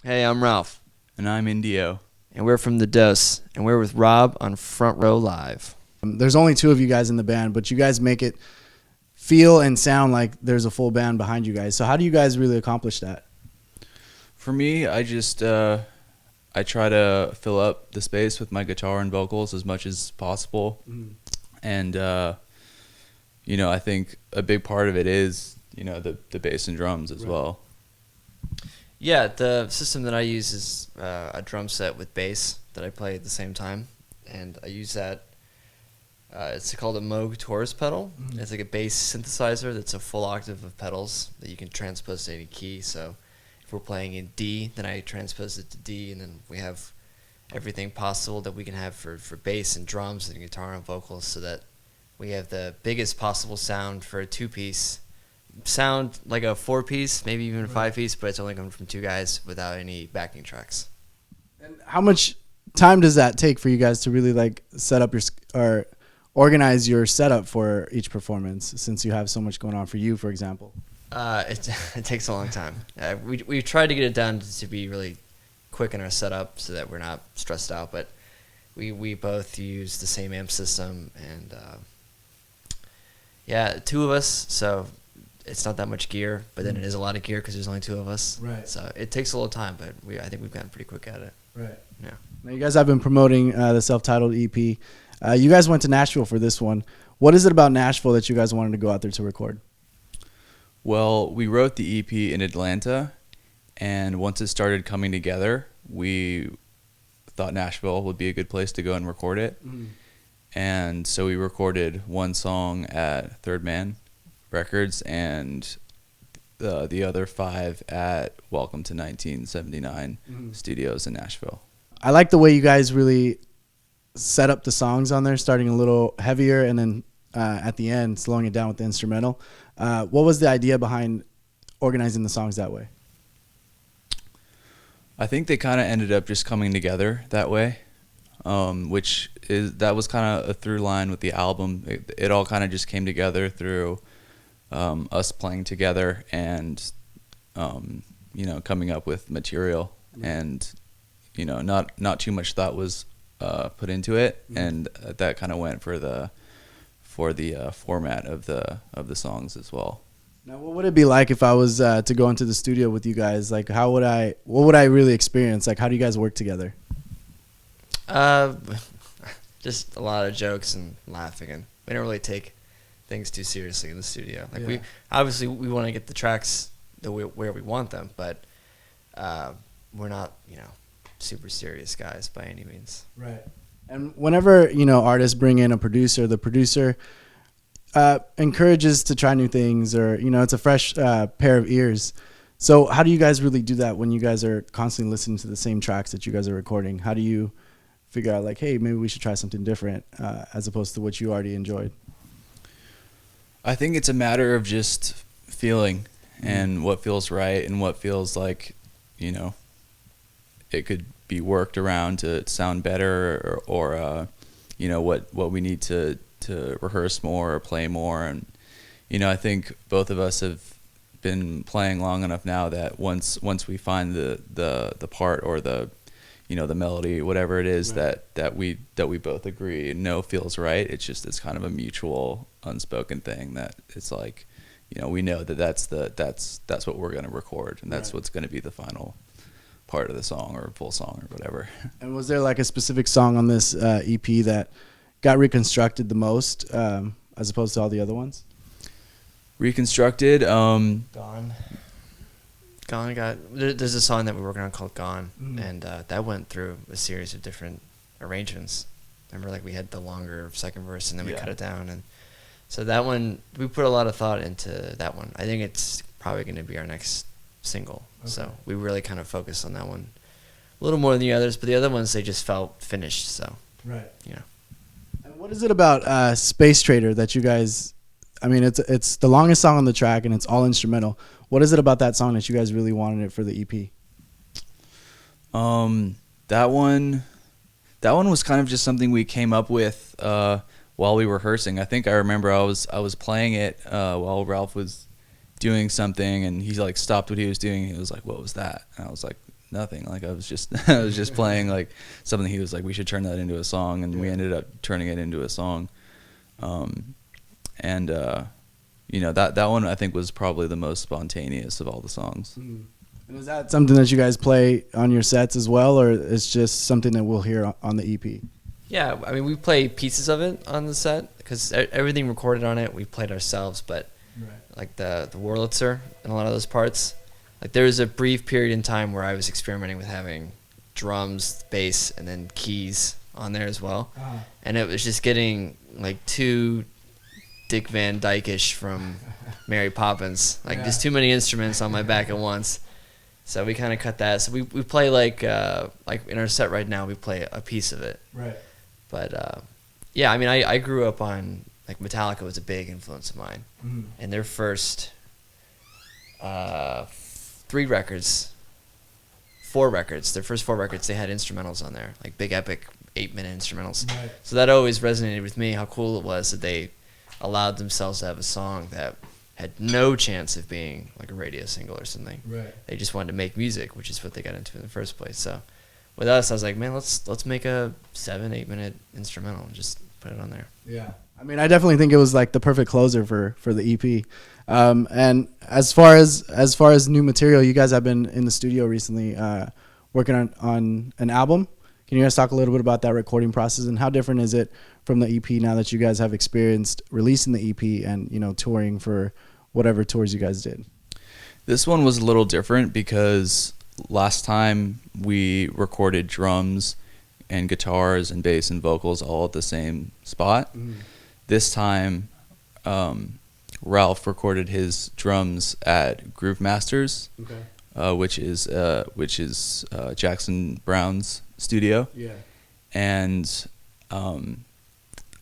Hey, I'm Ralph, And I'm Indio. and we're from The Dose, and we're with Rob on Front Row Live. There's only two of you guys in the band, but you guys make it feel and sound like there's a full band behind you guys. So how do you guys really accomplish that? For me, I try to fill up the space with my guitar and vocals as much as possible. And I think a big part of it is, the bass and drums as well. Yeah, the system that I use is a drum set with bass that I play at the same time, and I use that. It's called a Moog Taurus pedal. It's like a bass synthesizer that's a full octave of pedals that you can transpose to any key. So if we're playing in D, then I transpose it to D, and then we have everything possible that we can have for bass and drums and guitar and vocals, so that we have the biggest possible sound for a two-piece. Sound like a four-piece, maybe even a five-piece, but it's only coming from two guys without any backing tracks. And how much time does that take for you guys to really like set up or organize your setup for each performance, since you have so much going on for you, for example? It takes a long time. We tried to get it down to be really quick in our setup so that we're not stressed out, but we both use the same amp system, and two of us, so it's not that much gear, but then it is a lot of gear because there's only two of us. Right. So it takes a little time, but I think we've gotten pretty quick at it. Right. Yeah. Now you guys have been promoting the self-titled EP. You guys went to Nashville for this one. What is it about Nashville that you guys wanted to go out there to record? Well, we wrote the EP in Atlanta, and once it started coming together, we thought Nashville would be a good place to go and record it. And so we recorded one song at Third Man Records and the other five at Welcome to 1979 Studios in Nashville. I like the way you guys really set up the songs on there, starting a little heavier and then at the end slowing it down with the instrumental. What was the idea behind organizing the songs that way? I think they kind of ended up just coming together that way, that was kind of a through line with the album. It all kind of just came together through us playing together and coming up with material, and not too much thought was put into it, and that kind of went for the format of the songs as well. Now, what would it be like if I was to go into the studio with you guys? Like, what would I really experience? Like, how do you guys work together? Just a lot of jokes and laughing, and we don't really take things too seriously in the studio. Like we want to get the tracks where we want them, but we're not super serious guys by any means. Right. And whenever artists bring in a producer, the producer encourages to try new things, or it's a fresh pair of ears. So how do you guys really do that when you guys are constantly listening to the same tracks that you guys are recording? How do you figure out, like, hey, maybe we should try something different as opposed to what you already enjoyed? I think it's a matter of just feeling and what feels right and what feels like, it could be worked around to sound better, or what we need to rehearse more or play more. And, I think both of us have been playing long enough now that once we find the part or the melody, whatever it is, right, that we both agree and feels right. It's kind of a mutual unspoken thing that it's like, we know that's what we're going to record, and that's right, what's going to be the final part of the song or full song or whatever. And was there like a specific song on this EP that got reconstructed the most as opposed to all the other ones? Reconstructed, Gone there's a song that we're working on called Gone, and that went through a series of different arrangements. Remember, like, we had the longer second verse and then we cut it down, and so that one, we put a lot of thought into that one. I think it's probably going to be our next single. Okay. So we really kind of focused on that one a little more than the others, but the other ones, they just felt finished. So right. And what is it about Space Trader that you guys, it's the longest song on the track and it's all instrumental. What is it about that song that you guys really wanted it for the EP? That one was kind of just something we came up with while we were rehearsing. I think I remember I was playing it while Ralph was doing something, and he like stopped what he was doing. And he was like, "What was that?" And I was like, nothing. Like I was just I was just playing like something. He was like, we should turn that into a song, and we ended up turning it into a song. And you know, that one I think was probably the most spontaneous of all the songs. And is that something that you guys play on your sets as well, or it's just something that we'll hear on the EP? Yeah, I mean, we play pieces of it on the set because everything recorded on it we played ourselves, but like the Wurlitzer and a lot of those parts, like there was a brief period in time where I was experimenting with having drums, bass, and then keys on there as well, and it was just getting like too Dick Van Dyke-ish from Mary Poppins, like just too many instruments on my back at once. So we kind of cut that. So we play like in our set right now we play a piece of it. Right. But yeah, I mean I grew up on like Metallica was a big influence of mine, and their first 4 records, their first 4 records they had instrumentals on there, like big epic 8-minute instrumentals. Right. So that always resonated with me. How cool it was that they allowed themselves to have a song that had no chance of being like a radio single or something. Right. They just wanted to make music, which is what they got into in the first place. So with us, I was like, man, let's make a 7-8 minute instrumental and just put it on there. Yeah. I mean, I definitely think it was like the perfect closer for the EP. And as far as new material, you guys have been in the studio recently working on an album. Can you guys talk a little bit about that recording process and how different is it from the EP now that you guys have experienced releasing the EP and, you know, touring for whatever tours you guys did? This one was a little different because last time we recorded drums and guitars and bass and vocals all at the same spot. This time, Ralph recorded his drums at Groove Masters, which is Jackson Brown's studio. Yeah. And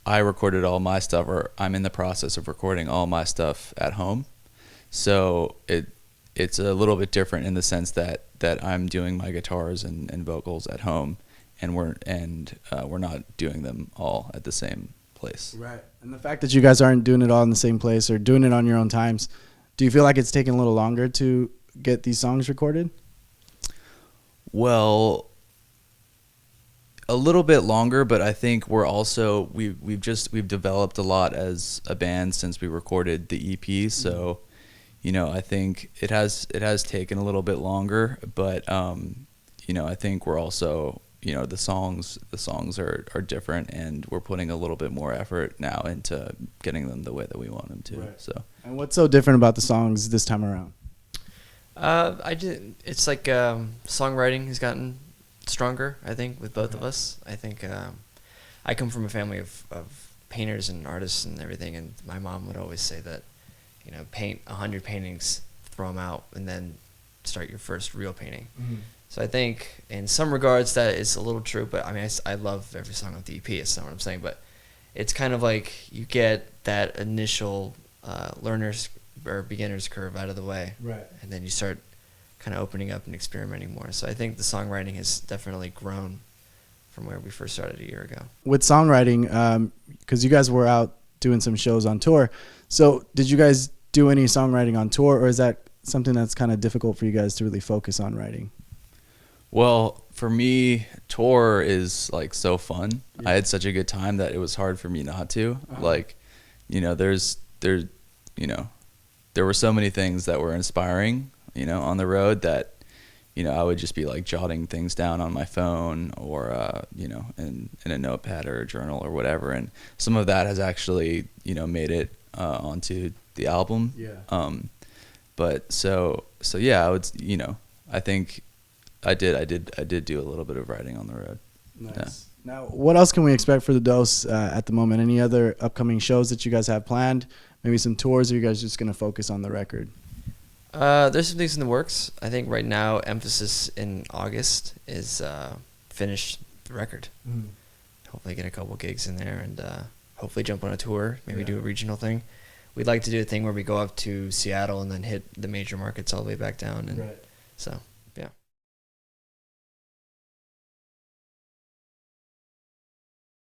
I recorded all my stuff, or I'm in the process of recording all my stuff at home. So it's a little bit different in the sense that I'm doing my guitars and vocals at home, and we're not doing them all at the same place. Right. And the fact that you guys aren't doing it all in the same place or doing it on your own times, do you feel like it's taking a little longer to get these songs recorded? Well, a little bit longer, but I think we're also we've developed a lot as a band since we recorded the EP. So, you know, I think it has taken a little bit longer, but you know, I think we're also, you know, the songs are different, and we're putting a little bit more effort now into getting them the way that we want them to. Right. So. And what's so different about the songs this time around? It's like songwriting has gotten stronger, I think, with both of us. I think I come from a family of painters and artists and everything, and my mom would always say that, you know, paint 100 paintings, throw them out, and then start your first real painting. So I think in some regards that is a little true, but I mean, I love every song of the EP, it's not what I'm saying, but it's kind of like you get that initial learner's or beginner's curve out of the way, right, and then you start kind of opening up and experimenting more. So I think the songwriting has definitely grown from where we first started a year ago. With songwriting, because you guys were out doing some shows on tour, so did you guys do any songwriting on tour, or is that something that's kind of difficult for you guys to really focus on writing? Well, for me, tour is like so fun. Yeah. I had such a good time that it was hard for me not to. Like, you know, there were so many things that were inspiring, you know, on the road that, you know, I would just be like jotting things down on my phone or, you know, in a notepad or a journal or whatever. And some of that has actually, you know, made it onto the album. Yeah. But so yeah, I would, you know, I think I did do a little bit of writing on the road. Nice. Yeah. Now, what else can we expect for the Dose at the moment? Any other upcoming shows that you guys have planned? Maybe some tours, or are you guys just going to focus on the record? There's some things in the works. I think right now, emphasis in August is finish the record. Hopefully get a couple gigs in there, and hopefully jump on a tour, maybe do a regional thing. We'd like to do a thing where we go up to Seattle and then hit the major markets all the way back down. And so